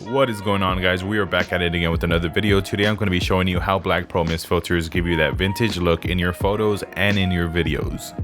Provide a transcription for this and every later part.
What is going on, guys? We are back at it again with another video. Today I'm going to be showing you how black pro mist filters give you that vintage look in your photos and in your videos.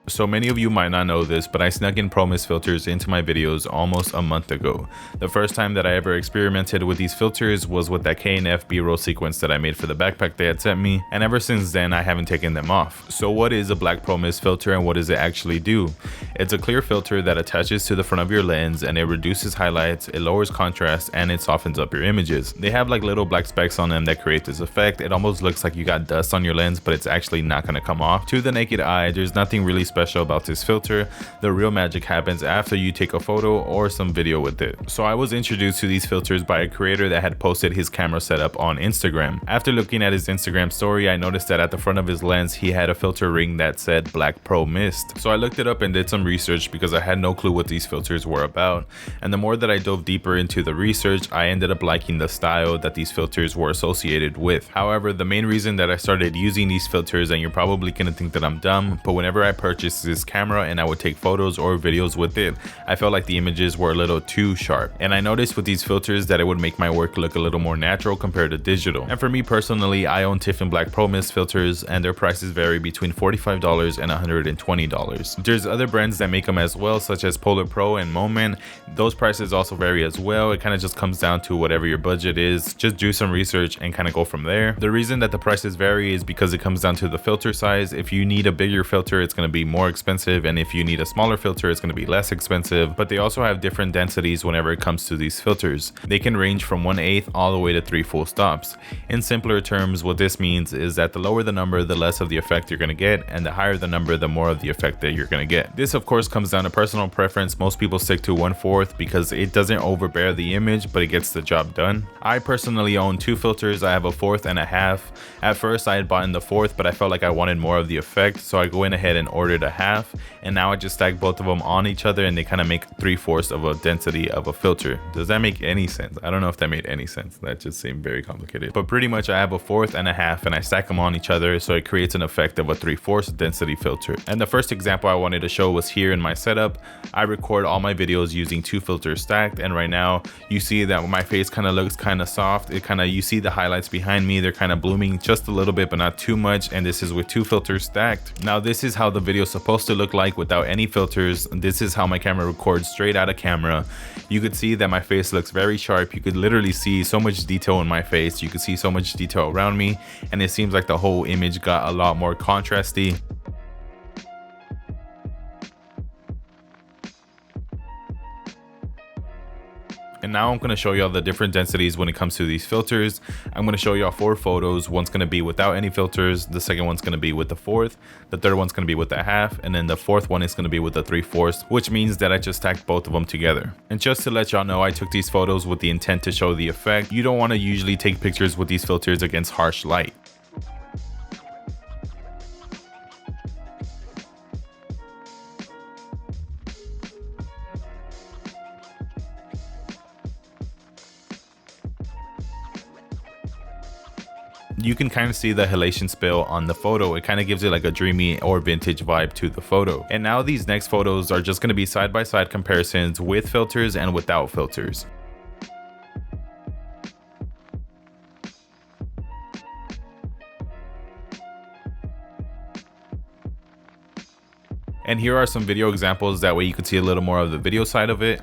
So many of you might not know this, but I snuck in pro mist filters into my videos almost a month ago. The first time that I ever experimented with these filters was with that K&F B-roll sequence that I made for the backpack they had sent me, and ever since then I haven't taken them off. So what is a black pro mist filter and what does it actually do? It's a clear filter that attaches to the front of your lens, and it reduces highlights, it lowers contrast, and it softens up your images. They have like little black specks on them that create this effect. It almost looks like you got dust on your lens, but it's actually not going to come off. To the naked eye, there's nothing really special about this filter. The real magic happens after you take a photo or some video with it. So I was introduced to these filters by a creator that had posted his camera setup on Instagram. After looking at his Instagram story, I noticed that at the front of his lens he had a filter ring that said Black Pro Mist. So I looked it up and did some research because I had no clue what these filters were about, and the more that I dove deeper into the research, I ended up liking the style that these filters were associated with. However, the main reason that I started using these filters, and you're probably gonna think that I'm dumb, but whenever I purchased this camera and I would take photos or videos with it, I felt like the images were a little too sharp, and I noticed with these filters that it would make my work look a little more natural compared to digital. And for me personally, I own Tiffen Black Pro Mist filters, and their prices vary between $45 and $120. There's other brands that make them as well, such as Polar Pro and Moment. Those prices also vary as well. It kind of just comes down to whatever your budget is. Just do some research and kind of go from there. The reason that the prices vary is because it comes down to the filter size. If you need a bigger filter, it's going to be more expensive, and if you need a smaller filter, it's going to be less expensive. But they also have different densities whenever it comes to these filters. They can range from 1/8 all the way to 3 full stops. In simpler terms, what this means is that the lower the number, the less of the effect you're going to get, and the higher the number, the more of the effect that you're going to get. This of course comes down to personal preference. Most people stick to 1/4 because it doesn't overbear the image, but it gets the job done. I personally own 2 filters. I have a 1/4 and a 1/2. At first I had bought in the 1/4, but I felt like I wanted more of the effect, so I go in ahead and ordered a 1/2, and now I just stack both of them on each other, and they kind of make 3/4 of a density of a filter. Does that make any sense? I don't know if that made any sense. That just seemed very complicated, but pretty much I have a 1/4 and a 1/2, and I stack them on each other, so it creates an effect of a 3/4 density filter. And the first example I wanted to show was here in my setup. I record all my videos using 2 filters stacked, and right now you see that my face kind of looks kind of soft. You see the highlights behind me, they're kind of blooming just a little bit, but not too much, and this is with 2 filters stacked. Now this is how the video is supposed to look like without any filters. This is how my camera records straight out of camera. You could see that my face looks very sharp. You could literally see so much detail in my face. You could see so much detail around me, and it seems like the whole image got a lot more contrasty. And now I'm going to show you all the different densities when it comes to these filters. I'm going to show you all 4 photos. One's going to be without any filters. The second one's going to be with the 4th. The third one's going to be with the 1/2. And then the 4th one is going to be with the 3/4, which means that I just stacked both of them together. And just to let y'all know, I took these photos with the intent to show the effect. You don't want to usually take pictures with these filters against harsh light. You can kind of see the halation spill on the photo. It kind of gives it like a dreamy or vintage vibe to the photo. And now these next photos are just going to be side-by-side comparisons with filters and without filters. And here are some video examples, that way you can see a little more of the video side of it.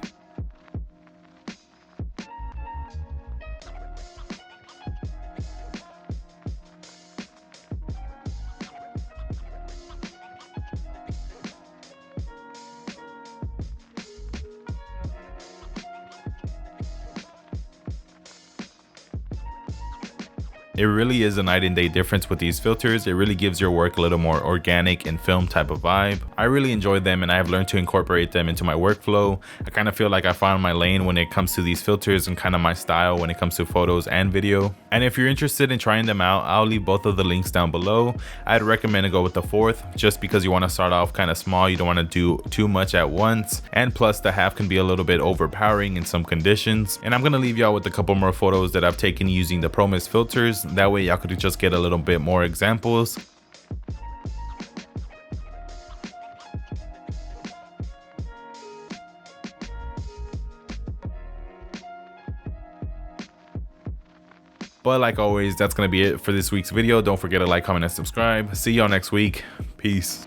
It really is a night and day difference with these filters. It really gives your work a little more organic and film type of vibe. I really enjoy them, and I have learned to incorporate them into my workflow. I kind of feel like I found my lane when it comes to these filters, and kind of my style when it comes to photos and video. And if you're interested in trying them out, I'll leave both of the links down below. I'd recommend to go with the 4th, just because you want to start off kind of small. You don't want to do too much at once, and plus the 1/2 can be a little bit overpowering in some conditions. And I'm going to leave y'all with a couple more photos that I've taken using the Pro Mist filters. That way y'all could just get a little bit more examples. But like always, that's gonna be it for this week's video. Don't forget to like, comment, and subscribe. See y'all next week. Peace.